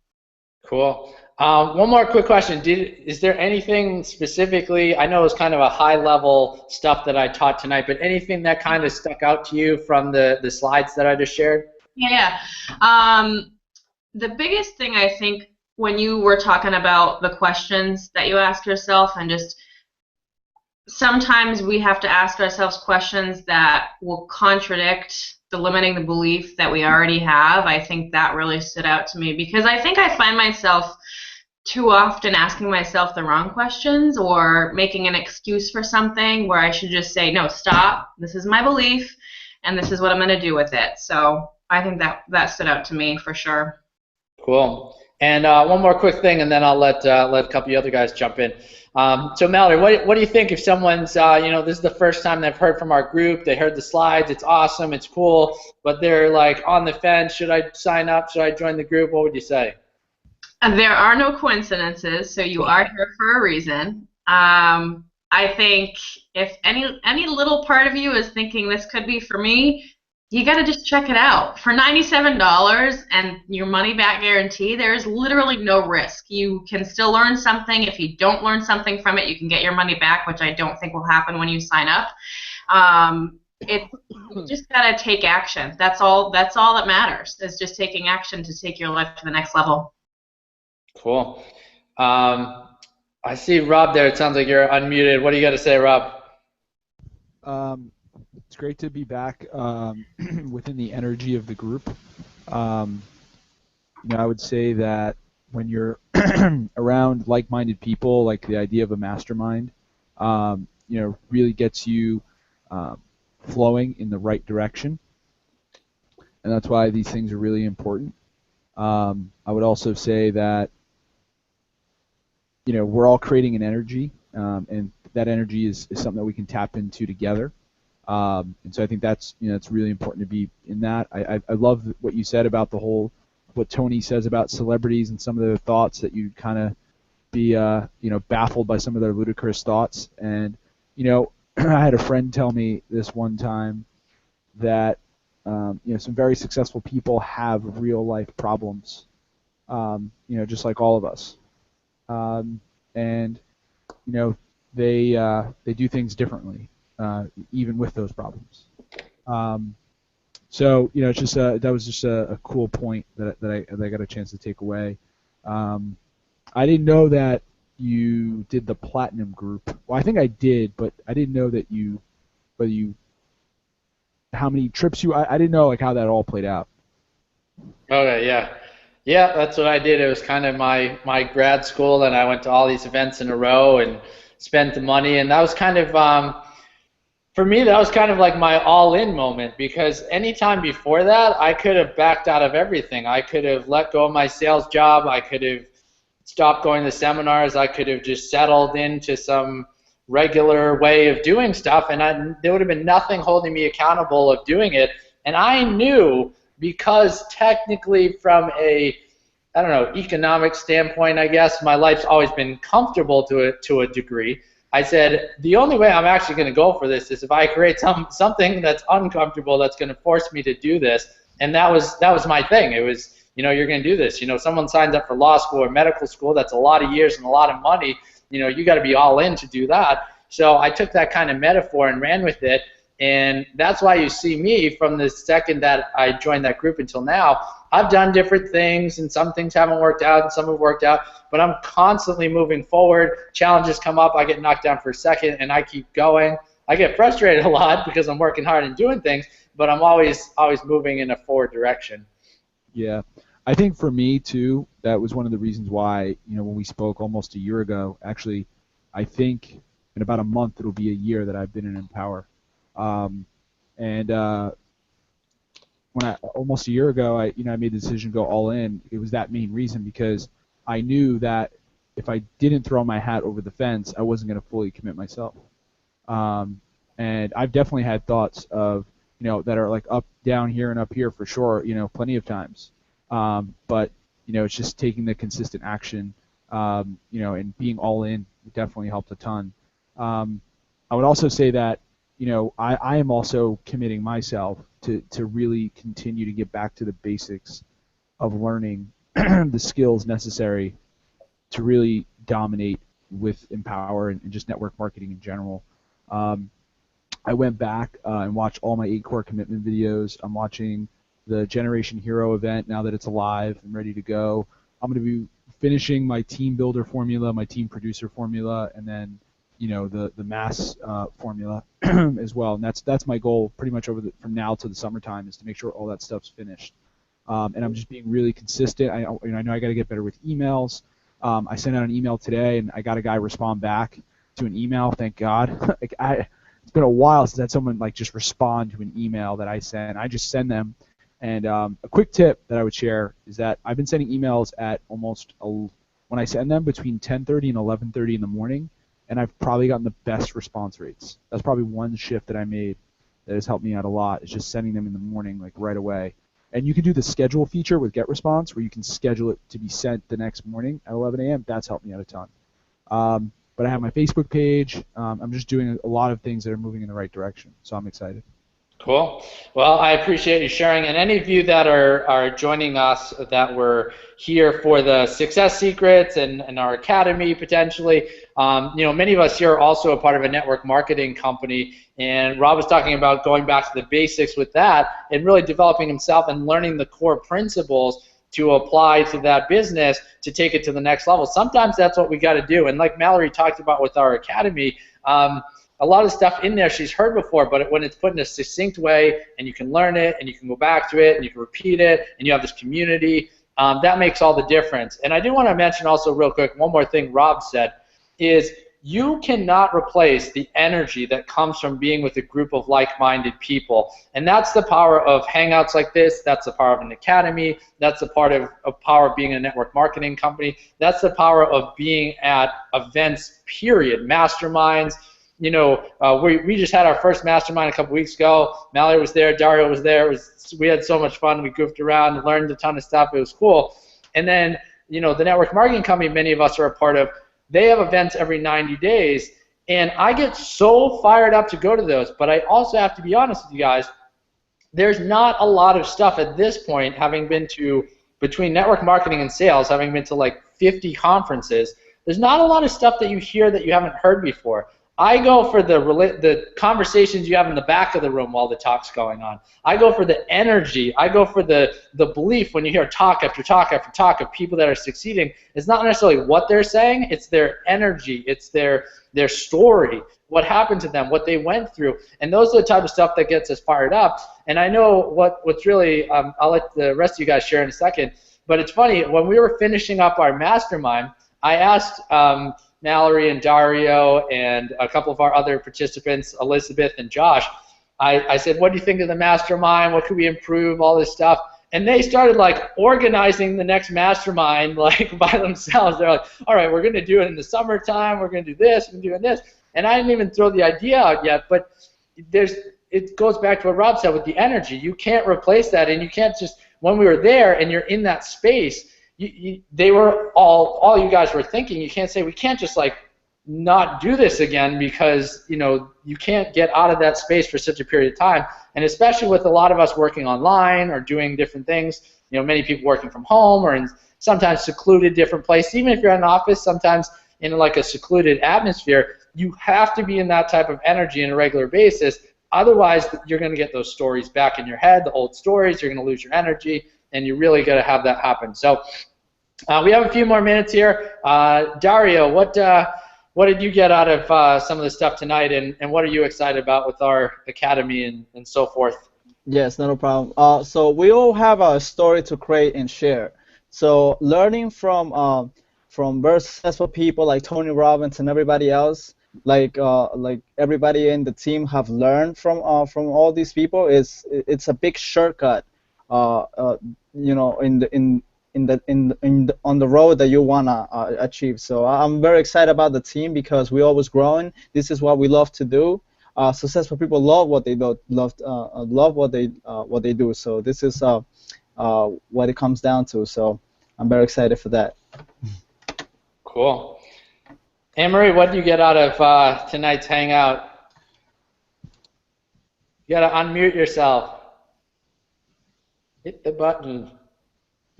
Cool. One more quick question. Is there anything specifically, I know it was kind of a high-level stuff that I taught tonight, but anything that kind of stuck out to you from the slides that I just shared? Yeah. The biggest thing I think when you were talking about the questions that you ask yourself, and just sometimes we have to ask ourselves questions that will contradict the limiting the belief that we already have. I think that really stood out to me because I think I find myself too often asking myself the wrong questions or making an excuse for something where I should just say, no, stop, this is my belief and this is what I'm going to do with it. So I think that stood out to me for sure. Cool. And one more quick thing, and then I'll let a couple of the other guys jump in. So Mallory, what do you think if someone's, this is the first time they've heard from our group, they heard the slides, it's awesome, it's cool, but they're like on the fence, should I sign up, should I join the group, what would you say? There are no coincidences, so you are here for a reason. I think if any little part of you is thinking this could be for me, you got to just check it out. For $97 and your money back guarantee, there's literally no risk. You can still learn something. If you don't learn something from it, you can get your money back, which I don't think will happen when you sign up. You just got to take action. That's all that matters, is just taking action to take your life to the next level. Cool. I see Rob there. It sounds like you're unmuted. What do you got to say, Rob? It's great to be back within the energy of the group. I would say that when you're around like-minded people, like the idea of a mastermind, really gets you flowing in the right direction, and that's why these things are really important. I would also say that we're all creating an energy, and that energy is something that we can tap into together. And so I think that's it's really important to be in that. I love what you said about what Tony says about celebrities and some of their thoughts, that you'd kind of be baffled by some of their ludicrous thoughts. And I had a friend tell me this one time that some very successful people have real life problems, just like all of us. And they do things differently. Even with those problems. So it's just that was just a cool point that I got a chance to take away. I didn't know that you did the platinum group. Well, I think I did, but I didn't know that how many trips I didn't know like how that all played out. Okay, yeah. Yeah, that's what I did. It was kind of my grad school, and I went to all these events in a row and spent the money, and that was kind of for me, that was kind of like my all-in moment, because anytime before that, I could have backed out of everything. I could have let go of my sales job. I could have stopped going to seminars. I could have just settled into some regular way of doing stuff, and there would have been nothing holding me accountable of doing it. And I knew, because technically from a, I don't know, economic standpoint, I guess, my life's always been comfortable to a degree. I said, the only way I'm actually going to go for this is if I create something that's uncomfortable that's going to force me to do this. And that was my thing. It was, you're going to do this. Someone signs up for law school or medical school, that's a lot of years and a lot of money. You got to be all in to do that. So I took that kind of metaphor and ran with it. And that's why you see me from the second that I joined that group until now. I've done different things, and some things haven't worked out, and some have worked out, but I'm constantly moving forward. Challenges come up, I get knocked down for a second, and I keep going. I get frustrated a lot because I'm working hard and doing things, but I'm always moving in a forward direction. Yeah. I think for me, too, that was one of the reasons why, when we spoke almost a year ago, actually, I think in about a month it'll be a year that I've been in Empower. When almost a year ago, I made the decision to go all in. It was that main reason, because I knew that if I didn't throw my hat over the fence, I wasn't going to fully commit myself. And I've definitely had thoughts of, that are like up, down here, and up here for sure, plenty of times. But it's just taking the consistent action, and being all in definitely helped a ton. I would also say that, I am also committing myself to really continue to get back to the basics of learning the skills necessary to really dominate with Empower and just network marketing in general. I went back and watched all my 8 core commitment videos. I'm watching the Generation Hero event now that it's alive and ready to go. I'm going to be finishing my team builder formula, my team producer formula, and then the mass formula as well. And that's my goal pretty much from now to the summertime, is to make sure all that stuff's finished. And I'm just being really consistent. I know I got to get better with emails. I sent out an email today, and I got a guy respond back to an email. Thank God. It's been a while since I had someone just respond to an email that I sent. I just send them. And a quick tip that I would share is that I've been sending emails at when I send them, between 10:30 and 11:30 in the morning, and I've probably gotten the best response rates. That's probably one shift that I made that has helped me out a lot, is just sending them in the morning, right away. And you can do the schedule feature with GetResponse, where you can schedule it to be sent the next morning at 11 a.m. That's helped me out a ton. But I have my Facebook page. I'm just doing a lot of things that are moving in the right direction, so I'm excited. Cool. Well, I appreciate you sharing. And any of you that are joining us that were here for the Success Secrets and our academy potentially, many of us here are also a part of a network marketing company. And Rob was talking about going back to the basics with that and really developing himself and learning the core principles to apply to that business to take it to the next level. Sometimes that's what we got to do. And like Mallory talked about with our academy, a lot of stuff in there she's heard before, but when it's put in a succinct way and you can learn it and you can go back to it and you can repeat it and you have this community, that makes all the difference. And I do want to mention also real quick, one more thing Rob said, is you cannot replace the energy that comes from being with a group of like-minded people. And that's the power of hangouts like this. That's the power of an academy. That's the power of being a network marketing company. That's the power of being at events, period, masterminds. We just had our first mastermind a couple weeks ago. Mallory was there, Dario was there. We had so much fun. We goofed around, learned a ton of stuff. It was cool. And then, the network marketing company many of us are a part of, they have events every 90 days. And I get so fired up to go to those. But I also have to be honest with you guys, there's not a lot of stuff at this point, having been to, between network marketing and sales, having been to 50 conferences, there's not a lot of stuff that you hear that you haven't heard before. I go for the conversations you have in the back of the room while the talk's going on. I go for the energy. I go for the belief when you hear talk after talk after talk of people that are succeeding. It's not necessarily what they're saying. It's their energy. It's their story, what happened to them, what they went through. And those are the type of stuff that gets us fired up. And I know what's really, I'll let the rest of you guys share in a second, but it's funny, when we were finishing up our mastermind, I asked Mallory and Dario and a couple of our other participants, Elizabeth and Josh, I said, what do you think of the mastermind? What could we improve? All this stuff. And they started like organizing the next mastermind like by themselves. They're like, all right, we're going to do it in the summertime. We're going to do this. We're doing this. And I didn't even throw the idea out yet. But it goes back to what Rob said with the energy. You can't replace that. And you can't just, when we were there and you're in that space, they were all you guys were thinking. You can't say we can't just like not do this again because you can't get out of that space for such a period of time. And especially with a lot of us working online or doing different things, many people working from home or in sometimes secluded different places. Even if you're in an office, sometimes in like a secluded atmosphere, you have to be in that type of energy on a regular basis. Otherwise, you're going to get those stories back in your head, the old stories. You're going to lose your energy, and you really got to have that happen. So. We have a few more minutes here. Dario, what did you get out of some of the stuff tonight, and what are you excited about with our academy and so forth? Yes, no problem. So we all have a story to create and share. So learning from very successful people like Tony Robbins and everybody else, like everybody in the team have learned from all these people, it's a big shortcut. On the road that you wanna achieve. So I'm very excited about the team because we're always growing. This is what we love to do. Successful people love what they do, love what they do. So this is what it comes down to. So I'm very excited for that. Cool. Anne-Marie, what did you get out of tonight's hangout? You gotta unmute yourself. Hit the button.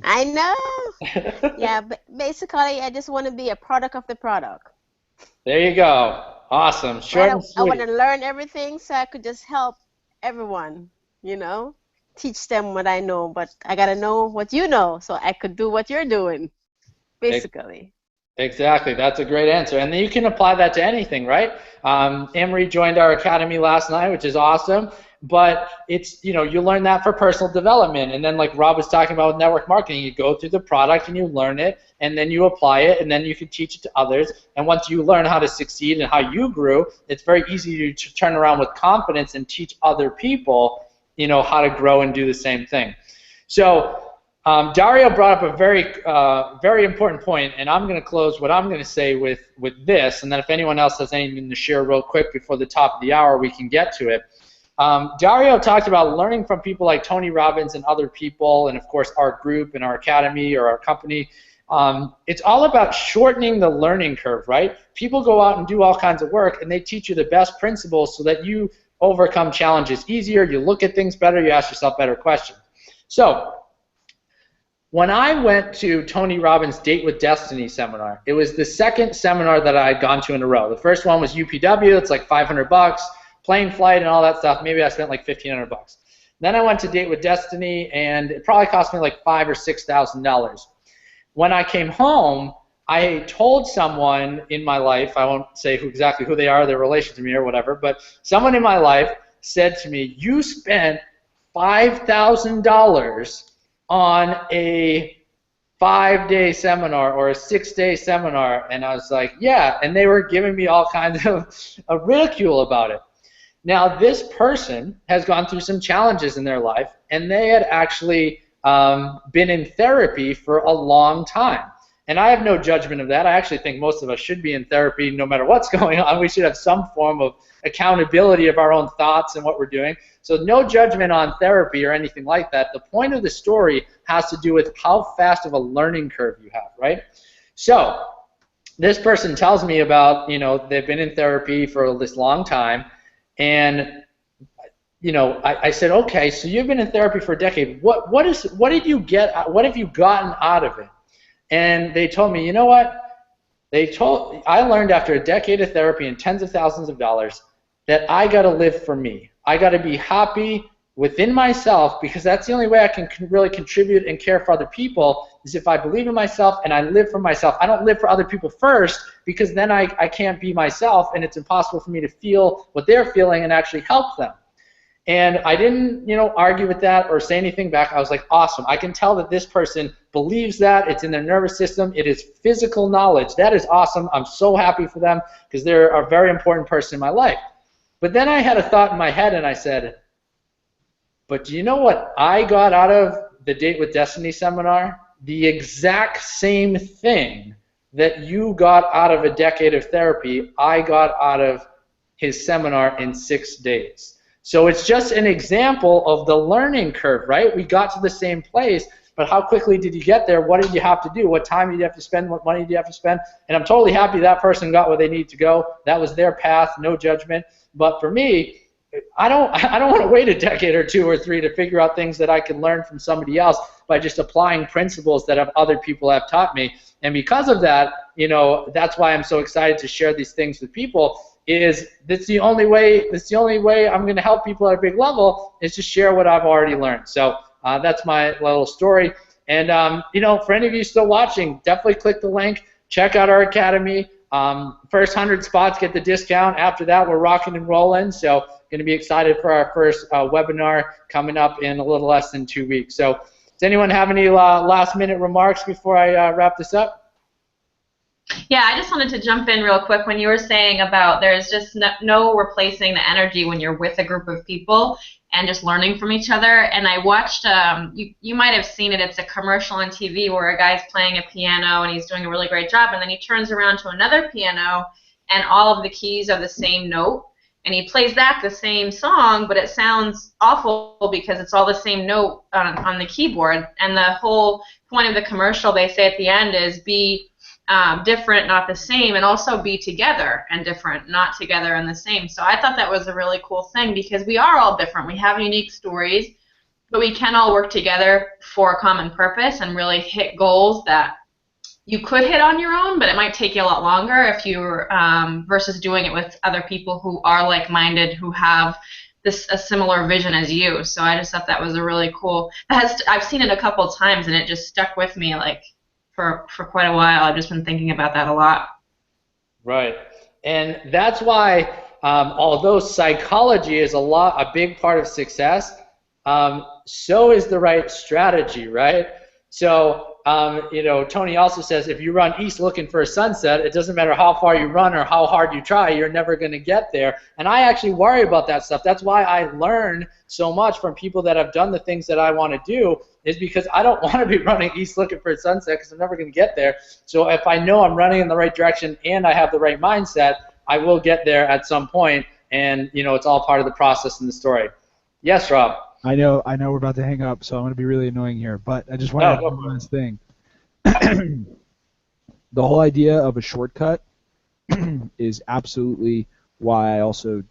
I know. Yeah, but basically, I just want to be a product of the product. There you go. Awesome. Short and sweet. I want to learn everything so I could just help everyone, teach them what I know. But I got to know what you know so I could do what you're doing, basically. Exactly. That's a great answer. And then you can apply that to anything, right? Anne-Marie joined our academy last night, which is awesome. But it's, you learn that for personal development. And then like Rob was talking about with network marketing, you go through the product and you learn it, and then you apply it, and then you can teach it to others. And once you learn how to succeed and how you grew, it's very easy to turn around with confidence and teach other people, how to grow and do the same thing. So Dario brought up a very important point, and I'm going to close what I'm going to say with this, and then if anyone else has anything to share real quick before the top of the hour, we can get to it. Dario talked about learning from people like Tony Robbins and other people, and of course our group and our academy or our company. It's all about shortening the learning curve, right? People go out and do all kinds of work, and they teach you the best principles so that you overcome challenges easier, you look at things better, you ask yourself better questions. So when I went to Tony Robbins' Date with Destiny seminar, it was the second seminar that I had gone to in a row. The first one was UPW, it's like $500. Plane flight and all that stuff, maybe I spent like $1,500. Then I went to Date with Destiny, and it probably cost me like $5,000 or $6,000. When I came home, I told someone in my life, I won't say exactly who they are, their relation to me or whatever, but someone in my life said to me, you spent $5,000 on a 5-day seminar or a 6-day seminar, and I was like, yeah, and they were giving me all kinds of ridicule about it. Now, this person has gone through some challenges in their life, and they had actually been in therapy for a long time. And I have no judgment of that. I actually think most of us should be in therapy no matter what's going on. We should have some form of accountability of our own thoughts and what we're doing. So no judgment on therapy or anything like that. The point of the story has to do with how fast of a learning curve you have, right? So this person tells me about, they've been in therapy for this long time. And, I said, okay, so you've been in therapy for a decade. What have you gotten out of it? And they told me, you know what? I learned after a decade of therapy and tens of thousands of dollars that I got to live for me. I got to be happy within myself, because that's the only way I can really contribute and care for other people, is if I believe in myself and I live for myself. I don't live for other people first, because then I can't be myself, and it's impossible for me to feel what they're feeling and actually help them. And I didn't, argue with that or say anything back. I was like, awesome. I can tell that this person believes that. It's in their nervous system. It is physical knowledge. That is awesome. I'm so happy for them, because they're a very important person in my life. But then I had a thought in my head, and I said, but do you know what I got out of the Date with Destiny seminar? The exact same thing that you got out of a decade of therapy, I got out of his seminar in 6 days. So it's just an example of the learning curve, right? We got to the same place, but how quickly did you get there? What did you have to do? What time did you have to spend? What money did you have to spend? And I'm totally happy that person got where they need to go. That was their path, no judgment. But for me, I don't want to wait a decade or 2 or 3 to figure out things that I can learn from somebody else by just applying principles that other people have taught me. And because of that, that's why I'm so excited to share these things with people. That's the only way I'm going to help people at a big level, is to share what I've already learned. So that's my little story. And for any of you still watching, definitely click the link, check out our academy. First 100 spots get the discount. After that, we're rocking and rolling. So going to be excited for our first webinar coming up in a little less than 2 weeks. So does anyone have any last minute remarks before I wrap this up? Yeah, I just wanted to jump in real quick when you were saying about there's just no replacing the energy when you're with a group of people and just learning from each other. And I watched, you might have seen it, it's a commercial on TV where a guy's playing a piano and he's doing a really great job, and then he turns around to another piano and all of the keys are the same note, and he plays back the same song, but it sounds awful because it's all the same note on the keyboard. And the whole point of the commercial, they say at the end, is be different, not the same, and also be together and different, not together and the same. So I thought that was a really cool thing, because we are all different. We have unique stories, but we can all work together for a common purpose and really hit goals that you could hit on your own, but it might take you a lot longer if you're versus doing it with other people who are like-minded, who have a similar vision as you. So I just thought that was a really cool. I've seen it a couple times, and it just stuck with me for quite a while. I've just been thinking about that a lot. Right, and that's why although psychology is a big part of success, so is the right strategy, right? So Tony also says if you run east looking for a sunset, it doesn't matter how far you run or how hard you try, you're never going to get there. And I actually worry about that stuff. That's why I learn so much from people that have done the things that I want to do, is because I don't want to be running east looking for a sunset, because I'm never going to get there. So if I know I'm running in the right direction and I have the right mindset, I will get there at some point. And it's all part of the process and the story. Yes, Rob. I know we're about to hang up, so I'm going to be really annoying here, but I just want to add one last thing. The whole idea of a shortcut is absolutely why I also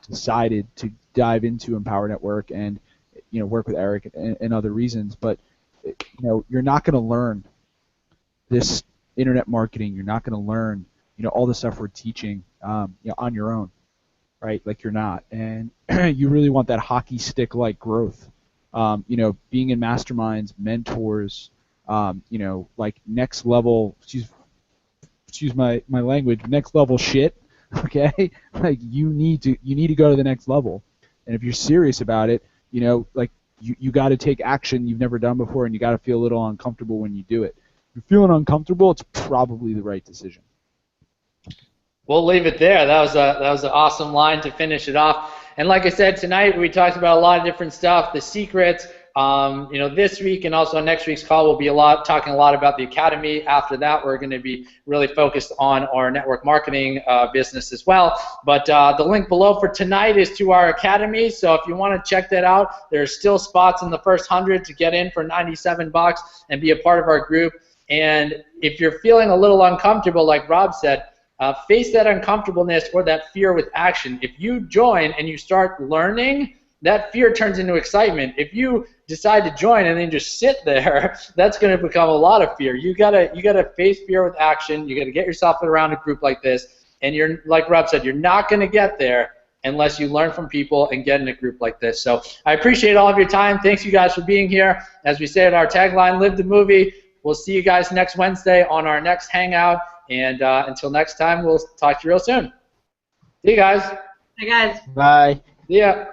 decided to dive into Empower Network and work with Eric and other reasons. But you're not going to learn this internet marketing. You're not going to learn all the stuff we're teaching on your own. Right, like you're not, and you really want that hockey stick-like growth. Being in masterminds, mentors, like next level. Excuse my language. Next level shit. Okay, like you need to go to the next level, and if you're serious about it, you got to take action you've never done before, and you got to feel a little uncomfortable when you do it. If you're feeling uncomfortable, it's probably the right decision. We'll leave it there. That was an awesome line to finish it off. And like I said, tonight we talked about a lot of different stuff, the secrets. This week and also on next week's call, we'll be talking a lot about the academy. After that, we're going to be really focused on our network marketing business as well. But the link below for tonight is to our academy. So if you want to check that out, there's still spots in the first 100 to get in for $97 and be a part of our group. And if you're feeling a little uncomfortable, like Rob said, face that uncomfortableness or that fear with action. If you join and you start learning, that fear turns into excitement. If you decide to join and then just sit there, that's going to become a lot of fear. You gotta face fear with action. You gotta get yourself around a group like this, and you're, like Rob said, you're not going to get there unless you learn from people and get in a group like this. So I appreciate all of your time. Thanks you guys for being here. As we say in our tagline, live the movie. We'll see you guys next Wednesday on our next hangout. And until next time, we'll talk to you real soon. See you guys. Hey guys. Bye. See ya.